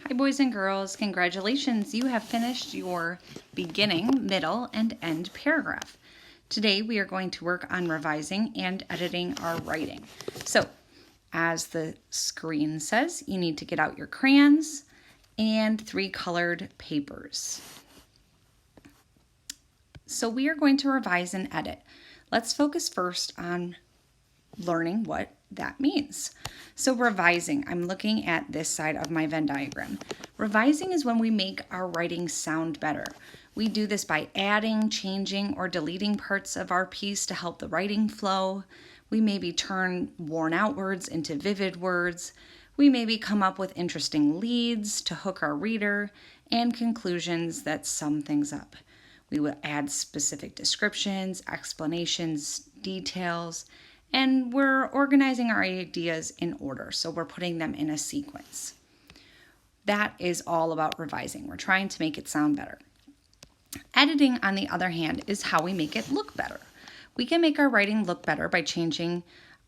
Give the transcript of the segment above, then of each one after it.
Hi boys and girls, congratulations, you have finished your beginning, middle, and end paragraph. Today we are going to work on revising and editing our writing. So, as the screen says, you need to get out your crayons and 3 colored papers. So we are going to revise and edit. Let's focus first on learning what that means. So revising, I'm looking at this side of my Venn diagram. Revising is when we make our writing sound better. We do this by adding, changing, or deleting parts of our piece to help the writing flow. We maybe turn worn out words into vivid words. We maybe come up with interesting leads to hook our reader and conclusions that sum things up. We will add specific descriptions, explanations, details, and we're organizing our ideas in order, so we're putting them in a sequence. That is all about revising. We're trying to make it sound better. Editing, on the other hand, is how we make it look better. We can make our writing look better by changing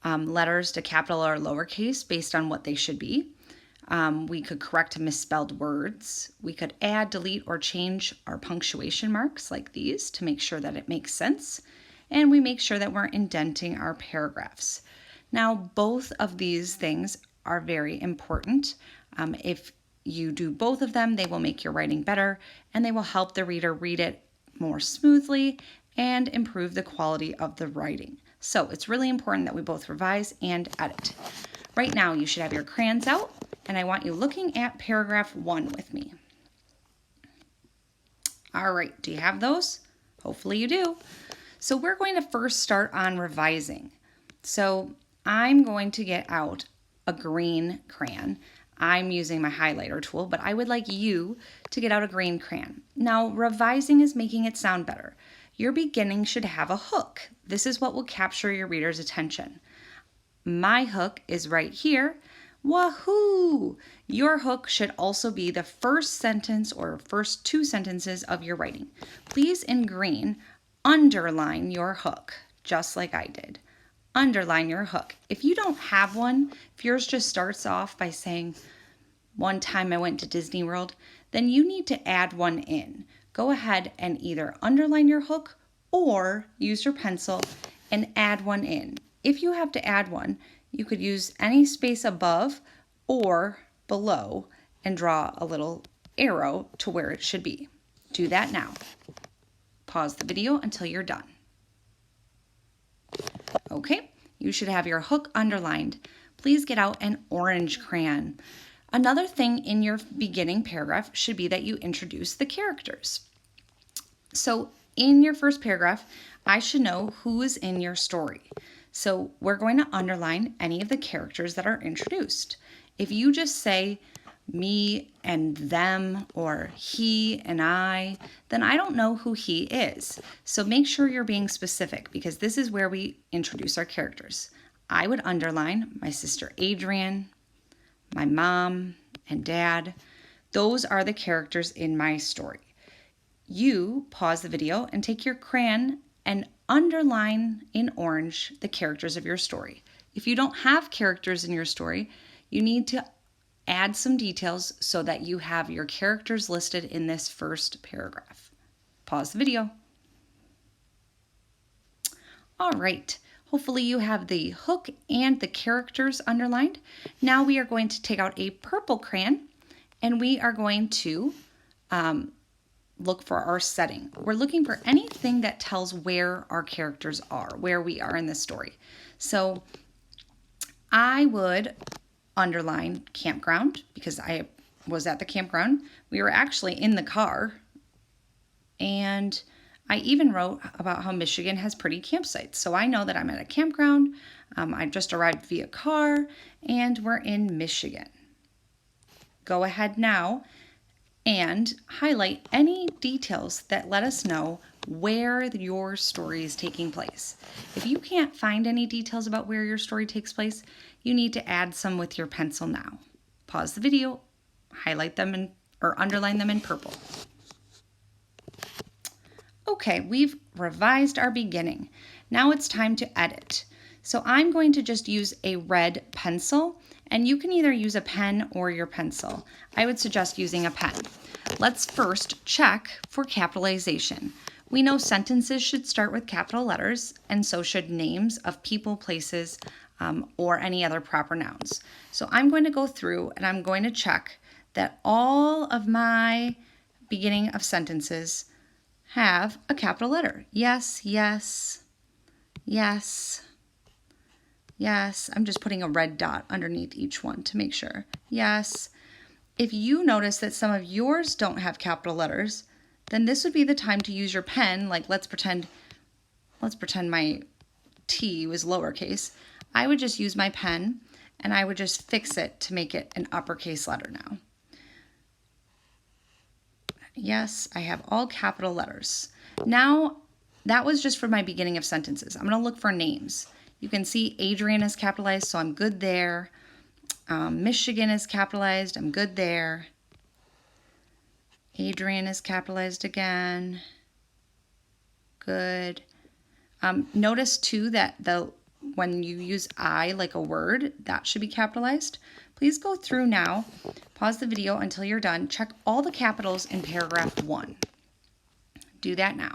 letters to capital or lowercase based on what they should be. We could correct misspelled words. We could add, delete, or change our punctuation marks like these to make sure that it makes sense. And we make sure that we're indenting our paragraphs. Now, both of these things are very important. If you do both of them, they will make your writing better and they will help the reader read it more smoothly and improve the quality of the writing. So it's really important that we both revise and edit. Right now, you should have your crayons out, and I want you looking at paragraph 1 with me. All right, do you have those? Hopefully you do. So we're going to first start on revising. So I'm going to get out a green crayon. I'm using my highlighter tool, but I would like you to get out a green crayon. Now, revising is making it sound better. Your beginning should have a hook. This is what will capture your reader's attention. My hook is right here. Wahoo! Your hook should also be the first sentence or first 2 sentences of your writing. Please, in green, underline your hook, just like I did. Underline your hook. If you don't have one, if yours just starts off by saying, "One time I went to Disney World," then you need to add one in. Go ahead and either underline your hook or use your pencil and add one in. If you have to add one, you could use any space above or below and draw a little arrow to where it should be. Do that now. Pause the video until you're done. Okay, you should have your hook underlined. Please get out an orange crayon. Another thing in your beginning paragraph should be that you introduce the characters. So in your first paragraph, I should know who is in your story. So we're going to underline any of the characters that are introduced. If you just say me and them or he and I, then I don't know who he is. So make sure you're being specific because this is where we introduce our characters. I would underline my sister Adrian, my mom and dad. Those are the characters in my story. You pause the video and take your crayon and underline in orange the characters of your story. If you don't have characters in your story, you need to add some details so that you have your characters listed in this first paragraph. Pause the video. All right, hopefully you have the hook and the characters underlined. Now we are going to take out a purple crayon and we are going to look for our setting. We're looking for anything that tells where our characters are, where we are in the story. So I would underline campground because I was at the campground. We were actually in the car, and I even wrote about how Michigan has pretty campsites. So I know that I'm at a campground. I just arrived via car, and we're in Michigan. Go ahead now and highlight any details that let us know where your story is taking place. If you can't find any details about where your story takes place, you need to add some with your pencil now. Pause the video, highlight them or underline them in purple. Okay, we've revised our beginning. Now it's time to edit. So I'm going to just use a red pencil And you can either use a pen or your pencil. I would suggest using a pen. Let's first check for capitalization. We know sentences should start with capital letters, and so should names of people, places, or any other proper nouns. So I'm going to go through and I'm going to check that all of my beginning of sentences have a capital letter. Yes, yes, yes, yes. I'm just putting a red dot underneath each one to make sure. Yes. If you notice that some of yours don't have capital letters, then this would be the time to use your pen. Like let's pretend my T was lowercase. I would just use my pen and I would just fix it to make it an uppercase letter now. Yes, I have all capital letters. Now, that was just for my beginning of sentences. I'm going to look for names. You can see Adrian is capitalized, so I'm good there. Michigan is capitalized. I'm good there. Adrian is capitalized again. Good. Notice too that when you use I like a word, that should be capitalized. Please go through now, pause the video until you're done, check all the capitals in paragraph 1. Do that now.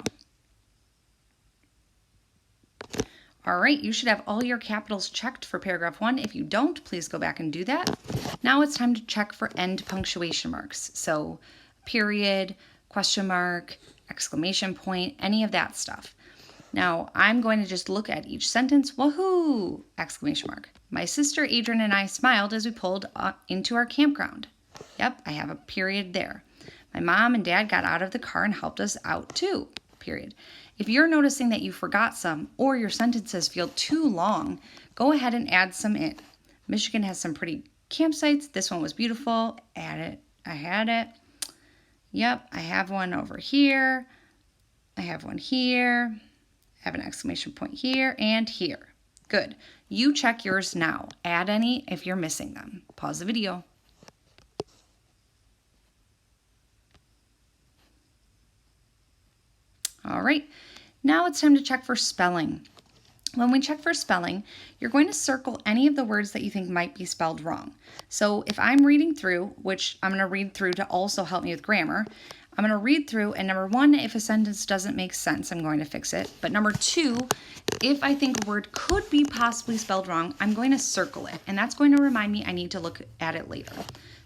All right, you should have all your capitals checked for paragraph 1. If you don't, please go back and do that. Now it's time to check for end punctuation marks. So period, question mark, exclamation point, any of that stuff. Now I'm going to just look at each sentence. Woohoo! Exclamation mark. My sister Adrian and I smiled as we pulled into our campground. Yep, I have a period there. My mom and dad got out of the car and helped us out too. Period. If you're noticing that you forgot some or your sentences feel too long, go ahead and add some in. Michigan has some pretty campsites. This one was beautiful. Add it. I had it. Yep, I have one over here. I have one here. I have an exclamation point here and here. Good. You check yours now. Add any if you're missing them. Pause the video. All right, now it's time to check for spelling. When we check for spelling, you're going to circle any of the words that you think might be spelled wrong. So if I'm reading through, which I'm going to read through to also help me with grammar, I'm going to read through, and number 1, if a sentence doesn't make sense, I'm going to fix it. But number 2, if I think a word could be possibly spelled wrong, I'm going to circle it, and that's going to remind me I need to look at it later.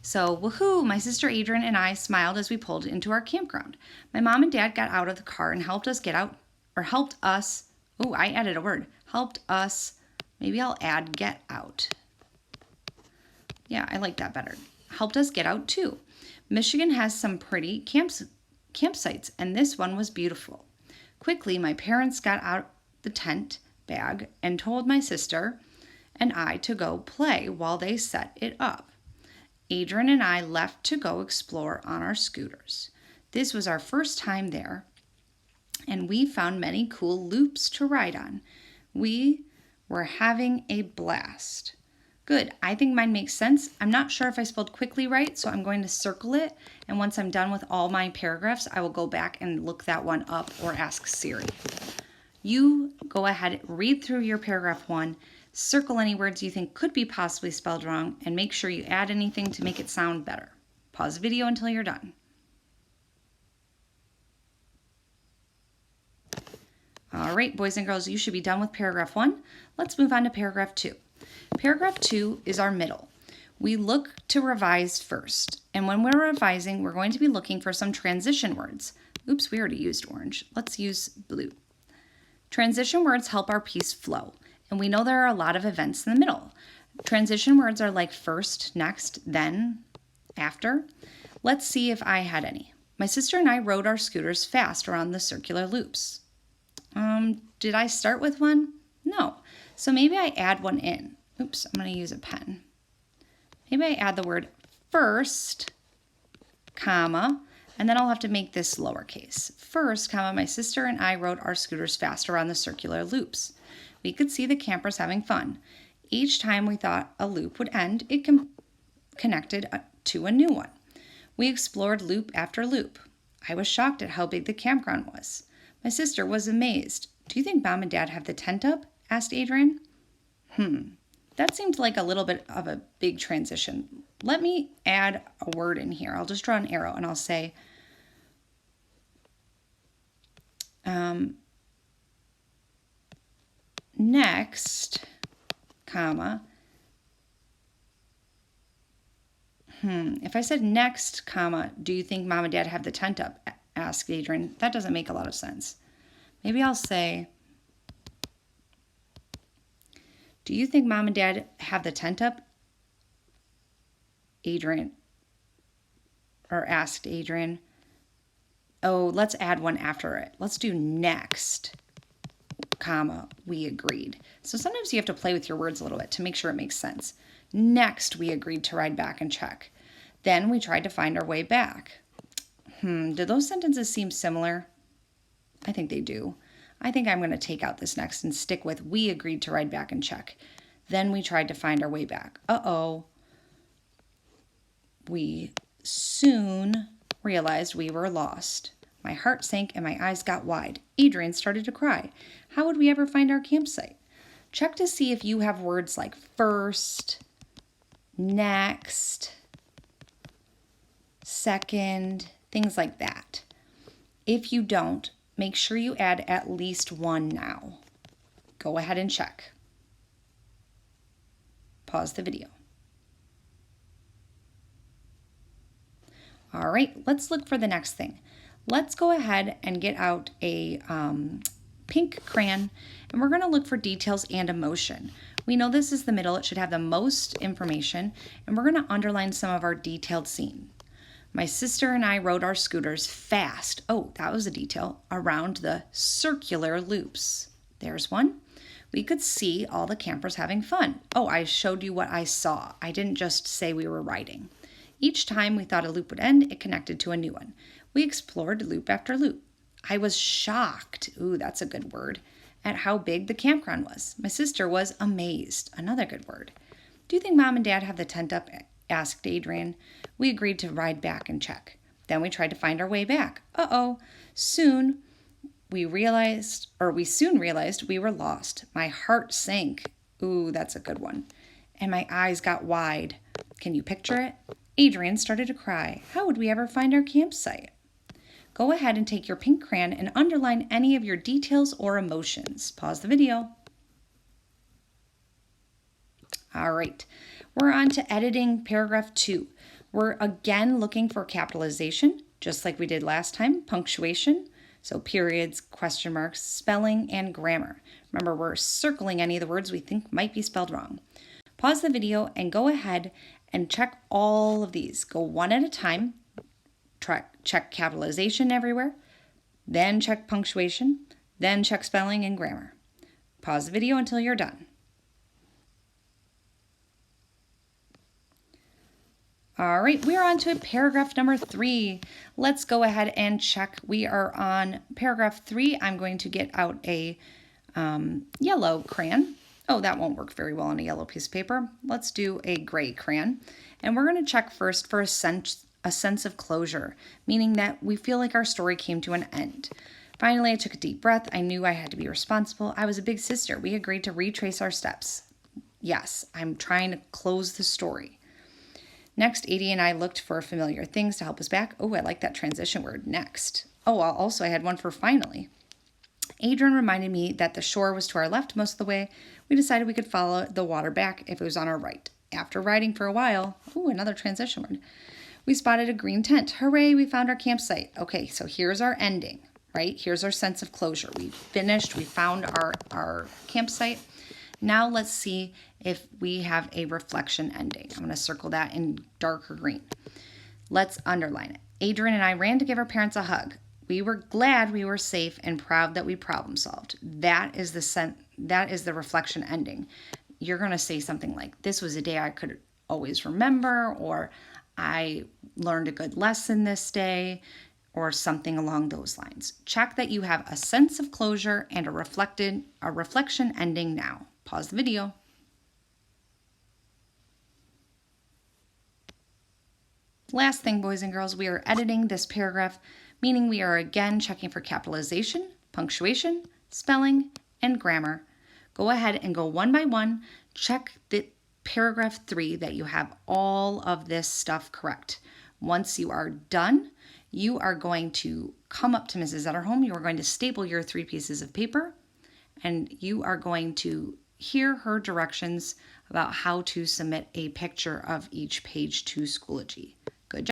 So, woohoo, my sister Adrian and I smiled as we pulled into our campground. My mom and dad got out of the car and helped us, I added a word, helped us, maybe I'll add get out. Yeah, I like that better. Helped us get out too. Michigan has some pretty campsites, and this one was beautiful. Quickly, my parents got out the tent bag and told my sister and I to go play while they set it up. Adrian and I left to go explore on our scooters. This was our first time there, and we found many cool loops to ride on. We were having a blast. Good, I think mine makes sense. I'm not sure if I spelled quickly right, so I'm going to circle it, and once I'm done with all my paragraphs, I will go back and look that one up or ask Siri. You go ahead, read through your paragraph 1, circle any words you think could be possibly spelled wrong, and make sure you add anything to make it sound better. Pause the video until you're done. All right, boys and girls, you should be done with paragraph 1. Let's move on to paragraph 2. Paragraph 2 is our middle. We look to revise first, and when we're revising, we're going to be looking for some transition words. Oops, we already used orange. Let's use blue. Transition words help our piece flow, and we know there are a lot of events in the middle. Transition words are like first, next, then, after. Let's see if I had any. My sister and I rode our scooters fast around the circular loops. Did I start with one? No. So maybe I add one in. Oops, I'm going to use a pen. Maybe I add the word first, comma, and then I'll have to make this lowercase. First, comma, my sister and I rode our scooters fast around the circular loops. We could see the campers having fun. Each time we thought a loop would end, it connected to a new one. We explored loop after loop. I was shocked at how big the campground was. My sister was amazed. Do you think Mom and Dad have the tent up? Asked Adrian. That That seemed like a little bit of a big transition. Let me add a word in here. I'll just draw an arrow and I'll say, next, comma, if I said next, comma, do you think mom and dad have the tent up? Asked Adrian. That doesn't make a lot of sense. Maybe I'll say, do you think mom and dad have the tent up? Adrian, or asked Adrian. Oh, let's add one after it. Let's do next, comma, we agreed. So sometimes you have to play with your words a little bit to make sure it makes sense. Next, we agreed to ride back and check. Then we tried to find our way back. Do those sentences seem similar? I think they do. I think I'm going to take out this next and stick with we agreed to ride back and check. Then we tried to find our way back. Uh-oh. We soon realized we were lost. My heart sank and my eyes got wide. Adrian started to cry. How would we ever find our campsite? Check to see if you have words like first, next, second, things like that. If you don't, make sure you add at least one now. Go ahead and check. Pause the video. All right, let's look for the next thing. Let's go ahead and get out a pink crayon, and we're going to look for details and emotion. We know this is the middle. It should have the most information, and we're going to underline some of our detailed scene. My sister and I rode our scooters fast. Oh, that was a detail. Around the circular loops. There's one. We could see all the campers having fun. Oh, I showed you what I saw. I didn't just say we were riding. Each time we thought a loop would end, it connected to a new one. We explored loop after loop. I was shocked, ooh, that's a good word, at how big the campground was. My sister was amazed, another good word. Do you think mom and dad have the tent up? Asked Adrian. We agreed to ride back and check. Then we tried to find our way back. Uh-oh. Soon realized we were lost. My heart sank. Ooh, that's a good one. And my eyes got wide. Can you picture it? Adrian started to cry. How would we ever find our campsite? Go ahead and take your pink crayon and underline any of your details or emotions. Pause the video. All right, we're on to editing paragraph 2. We're again looking for capitalization, just like we did last time, punctuation, so periods, question marks, spelling, and grammar. Remember, we're circling any of the words we think might be spelled wrong. Pause the video and go ahead and check all of these. Go one at a time. Check capitalization everywhere, then check punctuation, then check spelling and grammar. Pause the video until you're done. All right, we're on to paragraph number 3. Let's go ahead and check. We are on paragraph 3. I'm going to get out a yellow crayon. Oh, that won't work very well on a yellow piece of paper. Let's do a gray crayon. And we're going to check first for a sense of closure, meaning that we feel like our story came to an end. Finally, I took a deep breath. I knew I had to be responsible. I was a big sister. We agreed to retrace our steps. Yes, I'm trying to close the story. Next, Edie and I looked for familiar things to help us back. Oh, I like that transition word, next. Oh, also I had one for finally. Adrian reminded me that the shore was to our left most of the way. We decided we could follow the water back if it was on our right. After riding for a while, another transition word, we spotted a green tent. Hooray, we found our campsite. Okay, so here's our ending, right? Here's our sense of closure. We finished, we found our campsite. Now let's see if we have a reflection ending. I'm going to circle that in darker green. Let's underline it. Adrian and I ran to give our parents a hug. We were glad we were safe and proud that we problem solved. That is the reflection ending. You're going to say something like, this was a day I could always remember, or I learned a good lesson this day, or something along those lines. Check that you have a sense of closure and a reflection ending now. Pause the video. Last thing, boys and girls, we are editing this paragraph, meaning we are again checking for capitalization, punctuation, spelling, and grammar. Go ahead and go one by one, check the paragraph 3 that you have all of this stuff correct. Once you are done, you are going to come up to Mrs. Zetterholm. You are going to staple your 3 pieces of paper, and you are going to hear her directions about how to submit a picture of each page to Schoology.